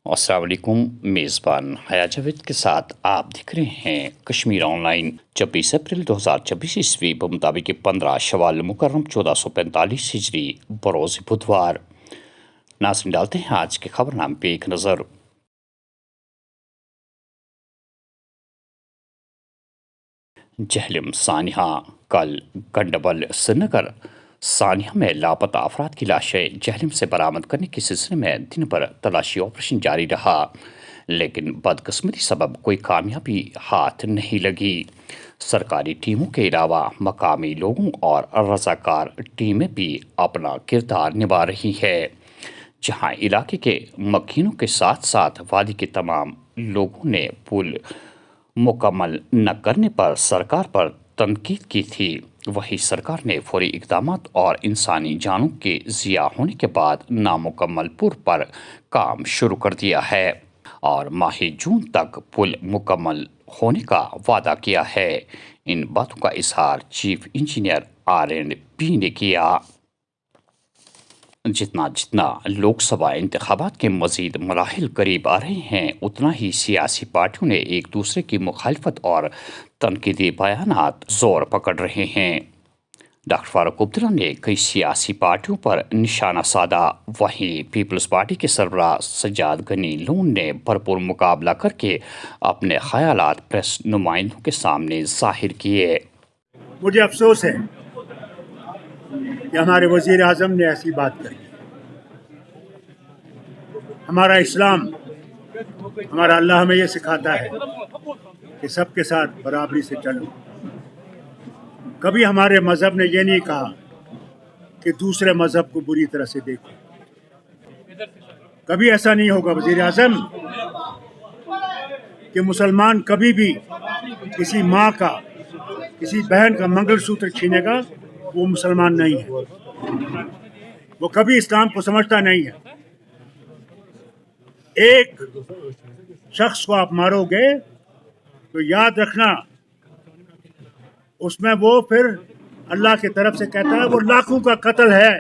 अस्सलाम वालेकुम। मेज़बान हया जावेद के साथ आप देख रहे हैं कश्मीर ऑनलाइन। 26 अप्रैल 2026 ईस्वी बमुताबिक 15 शवाल मुकर्रम 1445 हिजरी बरोज़ बुधवार। नाज़रीन, डालते हैं आज के खबरनामे पे एक नज़र। जहलम सानिया। कल गंडबल श्रीनगर सानिया में लापता अफराद की लाशें जहलम से बरामद करने के सिलसिले में दिन भर तलाशी ऑपरेशन जारी रहा, लेकिन बदकिस्मती सबब कोई कामयाबी हाथ नहीं लगी। सरकारी टीमों के अलावा मकामी लोगों और रजाकार टीमें भी अपना किरदार निभा रही है। जहां इलाके के मकीनों के साथ साथ वादी के तमाम लोगों ने पुल मुकम्मल न करने पर सरकार पर तनकीद की थी, वही सरकार ने फौरी इकदाम और इंसानी जानों के ज़िया होने के बाद नामुकम्मल पुल पर काम शुरू कर दिया है और माह जून तक पुल मुकम्मल होने का वादा किया है। इन बातों का इजहार चीफ इंजीनियर R&B ने किया। जितना लोकसभा इंतखाबात के मजीद मराहिल करीब आ रहे हैं, उतना ही सियासी पार्टियों ने एक दूसरे की मुखालफत और तनकीदी बयानात जोर पकड़ रहे हैं। डॉक्टर फारूक अब्दुल्ला ने कई सियासी पार्टियों पर निशाना साधा, वहीं पीपल्स पार्टी के सरबराह सज्जाद गनी लून ने भरपूर मुकाबला करके अपने ख्यालात प्रेस नुमाइंदों के सामने जाहिर किए। मुझे अफसोस है कि हमारे वज़ीर आज़म ने ऐसी बात कही। हमारा इस्लाम, हमारा अल्लाह हमें ये सिखाता है कि सबके साथ बराबरी से चलो। कभी हमारे मज़हब ने ये नहीं कहा कि दूसरे मज़हब को बुरी तरह से देखो। कभी ऐसा नहीं होगा वज़ीर आज़म कि मुसलमान कभी भी किसी माँ का, किसी बहन का मंगलसूत्र छीनेगा, वो मुसलमान नहीं है, वो कभी इस्लाम को समझता नहीं है। एक शख्स को आप मारोगे तो याद रखना, उसमें वो फिर अल्लाह की तरफ से कहता है वो लाखों का कत्ल है।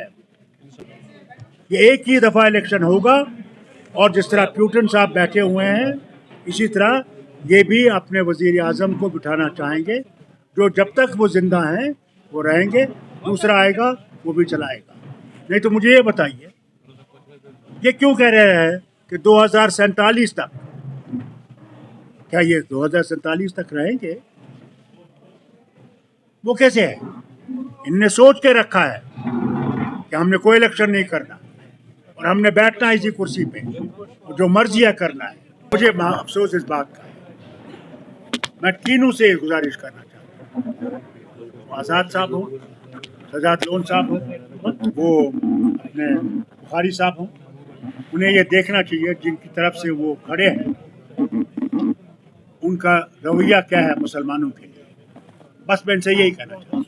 ये एक ही दफ़ा इलेक्शन होगा और जिस तरह प्यूटन साहब बैठे हुए हैं, इसी तरह ये भी अपने वज़ीर आज़म को बिठाना चाहेंगे, जो जब तक वो जिंदा हैं वो रहेंगे, दूसरा आएगा वो भी चलाएगा। नहीं तो मुझे ये बताइए, ये क्यों कह रहे हैं कि 2047 तक? क्या ये 2047 तक रहेंगे? वो कैसे है? इनने सोच के रखा है कि हमने कोई इलेक्शन नहीं करना और हमने बैठना इसी कुर्सी पे, जो मर्जी है करना है। मुझे अफसोस इस बात का है। मैं तीनों से गुजारिश करना चाहता हूँ, आज़ाद साहब हो, सज्जाद लोन साहब हो, वो अपने बुखारी साहब हो, उन्हें ये देखना चाहिए जिनकी तरफ से वो खड़े हैं उनका रवैया क्या है मुसलमानों के लिए। बस मैं इनसे यही कहना चाहता हूँ,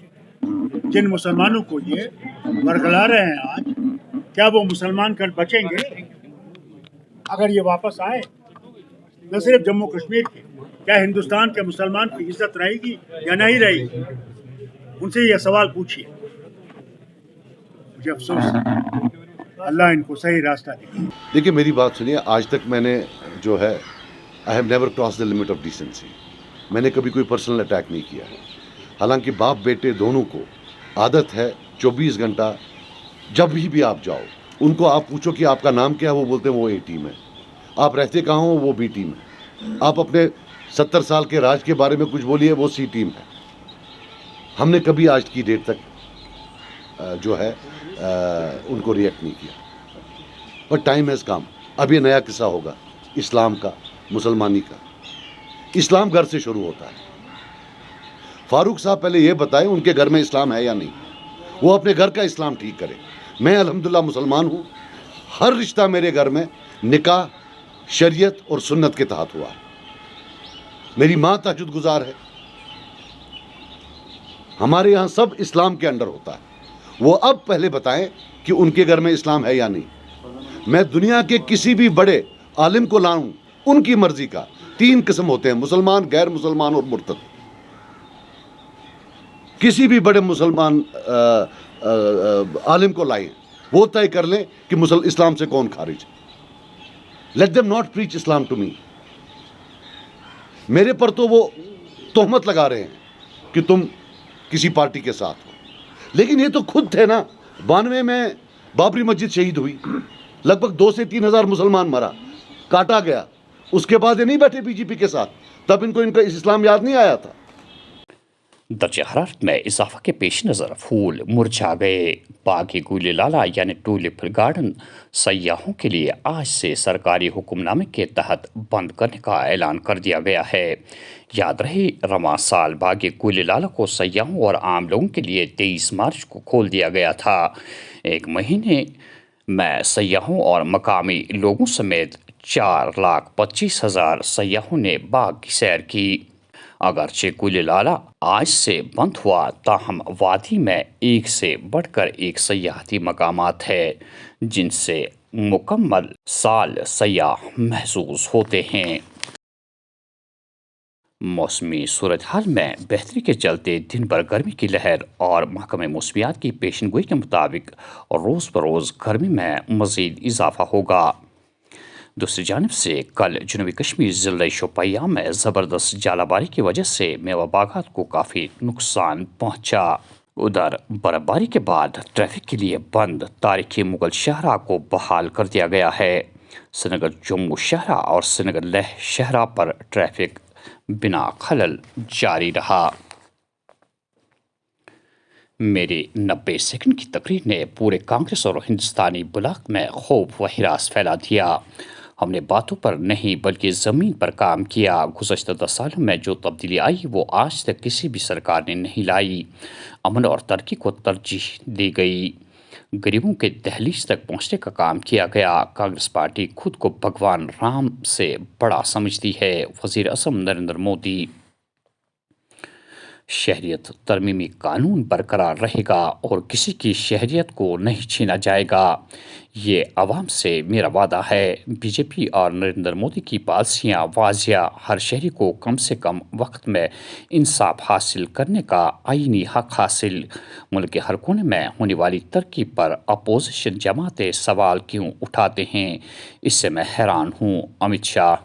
जिन मुसलमानों को ये बरगला रहे हैं आज, क्या वो मुसलमान कल बचेंगे? अगर ये वापस आए, न सिर्फ जम्मू कश्मीर के, क्या हिंदुस्तान के मुसलमान की इज्जत रहेगी या नहीं रहेगी? उनसे ये सवाल पूछिए। मुझे अफसोस है, अल्लाह इनको सही रास्ता दे। देखिए, मेरी बात सुनिए। आज तक मैंने जो है, I have never cross the limit of decency. मैंने कभी कोई पर्सनल अटैक नहीं किया है। हालांकि बाप बेटे दोनों को आदत है 24 घंटा जब भी आप जाओ, उनको आप पूछो कि आपका नाम क्या है, वो बोलते हैं वो ए टीम है। आप रहते कहाँ हो, वो बी टीम है। आप अपने 70 साल के राज के बारे में कुछ बोलिए, वो सी टीम है। हमने कभी आज की डेट तक जो है उनको रिएक्ट नहीं किया, पर टाइम हैज़ कम। अब ये नया किस्सा होगा इस्लाम का, मुसलमानी का। इस्लाम घर से शुरू होता है। फारूक साहब पहले ये बताएं उनके घर में इस्लाम है या नहीं। वो अपने घर का इस्लाम ठीक करे। मैं अल्हम्दुलिल्लाह मुसलमान हूँ। हर रिश्ता मेरे घर में निकाह, शरीयत और सुन्नत के तहत हुआ है। मेरी माँ तहज्जुद गुजार है। हमारे यहाँ सब इस्लाम के अंडर होता है। वो अब पहले बताएं कि उनके घर में इस्लाम है या नहीं। मैं दुनिया के किसी भी बड़े आलिम को लाऊं, उनकी मर्जी का। 3 किस्म होते हैं, मुसलमान, गैर मुसलमान और मुर्तद। किसी भी बड़े मुसलमान आलिम को लाएं, वो तय कर लें कि इस्लाम से कौन खारिज है। Let them not preach Islam to me. میرے پر تو وہ تہمت لگا رہے ہیں کہ تم کسی پارٹی کے ساتھ ہو، لیکن یہ تو خود تھے نا. 92 میں بابری مسجد شہید ہوئی، لگ بھگ 2 سے 3 ہزار مسلمان مرا، کاٹا گیا. اس کے بعد یہ نہیں بیٹھے بی جے پی کے ساتھ، تب ان کا اسلام یاد نہیں آیا تھا. درجہ حرارت میں اضافہ کے پیش نظر پھول مرجھا گئے. باغ گل لالہ یعنی ٹولپ گارڈن سیاحوں کے لیے آج سے سرکاری حکم نامے کے تحت بند کرنے کا اعلان کر دیا گیا ہے. یاد رہے رواں سال باغ گل لالہ کو سیاحوں اور عام لوگوں کے لیے 23 مارچ کو کھول دیا گیا تھا. ایک مہینے میں سیاحوں اور مقامی لوگوں سمیت 4,25,000 سیاحوں نے باغ کی سیر کی. اگرچہ گل لالہ آج سے بند ہوا، تاہم وادی میں ایک سے بڑھ کر ایک سیاحتی مقامات ہیں جن سے مکمل سال سیاح محظوظ ہوتے ہیں. موسمی صورتحال میں بہتری کے چلتے دن بھر گرمی کی لہر اور محکمہ موسمیات کی پیشن گوئی کے مطابق روز بروز گرمی میں مزید اضافہ ہوگا. دوسری جانب سے کل جنوبی کشمیر ضلع شوپیاں میں زبردست ژالہ باری کی وجہ سے میوہ باغات کو کافی نقصان پہنچا. ادھر برف باری کے بعد ٹریفک کے لیے بند تاریخی مغل شاہراہ کو بحال کر دیا گیا ہے. سرینگر جموں شاہراہ اور سرینگر لیہ شاہراہ پر ٹریفک بنا خلل جاری رہا. میری 90 سیکنڈ کی تقریر نے پورے کانگریس اور ہندوستانی بلاک میں خوف و ہراس پھیلا دیا. ہم نے باتوں پر نہیں بلکہ زمین پر کام کیا. گزشتہ 10 سالوں میں جو تبدیلی آئی وہ آج تک کسی بھی سرکار نے نہیں لائی. امن اور ترقی کو ترجیح دی گئی، غریبوں کے دہلیز تک پہنچنے کا کام کیا گیا. کانگریس پارٹی خود کو بھگوان رام سے بڑا سمجھتی ہے. وزیر اعظم نریندر مودی. شہریت ترمیمی قانون برقرار رہے گا اور کسی کی شہریت کو نہیں چھینا جائے گا، یہ عوام سے میرا وعدہ ہے. بی جے پی اور نریندر مودی کی پالیسیاں واضح. ہر شہری کو کم سے کم وقت میں انصاف حاصل کرنے کا آئینی حق حاصل. ملک کے ہر کونے میں ہونے والی ترقی پر اپوزیشن جماعتیں سوال کیوں اٹھاتے ہیں، اس سے میں حیران ہوں. امت شاہ.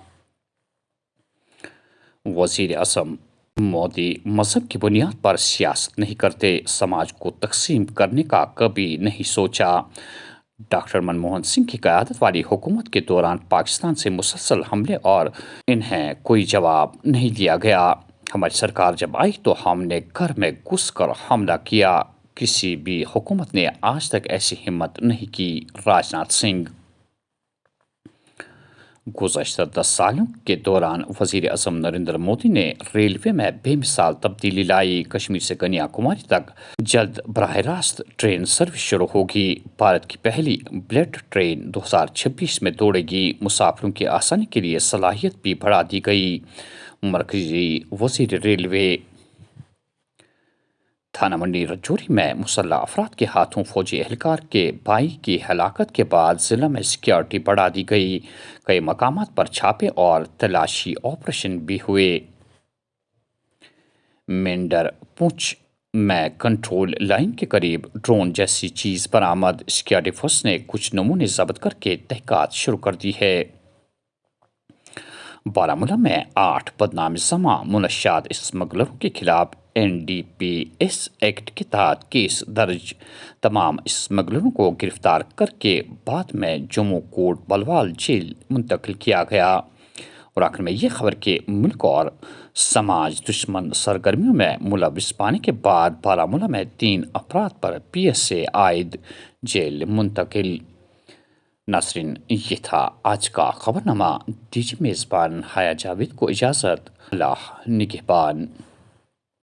وزیر اعظم مودی مذہب کی بنیاد پر سیاست نہیں کرتے، سماج کو تقسیم کرنے کا کبھی نہیں سوچا. ڈاکٹر منموہن سنگھ کی قیادت والی حکومت کے دوران پاکستان سے مسلسل حملے اور انہیں کوئی جواب نہیں دیا گیا. ہماری سرکار جب آئی تو ہم نے گھر میں گھس کر حملہ کیا. کسی بھی حکومت نے آج تک ایسی ہمت نہیں کی. راجناتھ سنگھ. گزشتہ 10 سالوں کے دوران وزیر اعظم نریندر مودی نے ریلوے میں بے مثال تبدیلی لائی. کشمیر سے کنیا کماری تک جلد براہ راست ٹرین سروس شروع ہوگی. بھارت کی پہلی بلیٹ ٹرین 2026 میں دوڑے گی. مسافروں کی آسانی کے لیے صلاحیت بھی بڑھا دی گئی. مرکزی وزیر ریلوے. تھانہ منڈی رجوری میں مسلح افراد کے ہاتھوں فوجی اہلکار کے بھائی کی ہلاکت کے بعد ضلع میں سیکیورٹی بڑھا دی گئی. کئی مقامات پر چھاپے اور تلاشی آپریشن بھی ہوئے. مینڈر پونچھ میں کنٹرول لائن کے قریب ڈرون جیسی چیز برآمد. سیکیورٹی فورس نے کچھ نمونے ضبط کر کے تحقیقات شروع کر دی ہے. بارہمولہ میں 8 بدنام زماں منشیات اسمگلروں کے خلاف NDPS ایکٹ کے تحت کیس درج. تمام اسمگلروں کو گرفتار کر کے بعد میں جموں کوٹ بلوال جیل منتقل کیا گیا. اور آخر میں یہ خبر کہ ملک اور سماج دشمن سرگرمیوں میں ملوث پانے کے بعد بارہمولہ میں 3 افراد پر PSA عائد، جیل منتقل. ناظرین، یہ تھا آج کا خبرنامہ. دیجیے میزبان حیا جاوید کو اجازت. اللہ نگہبان.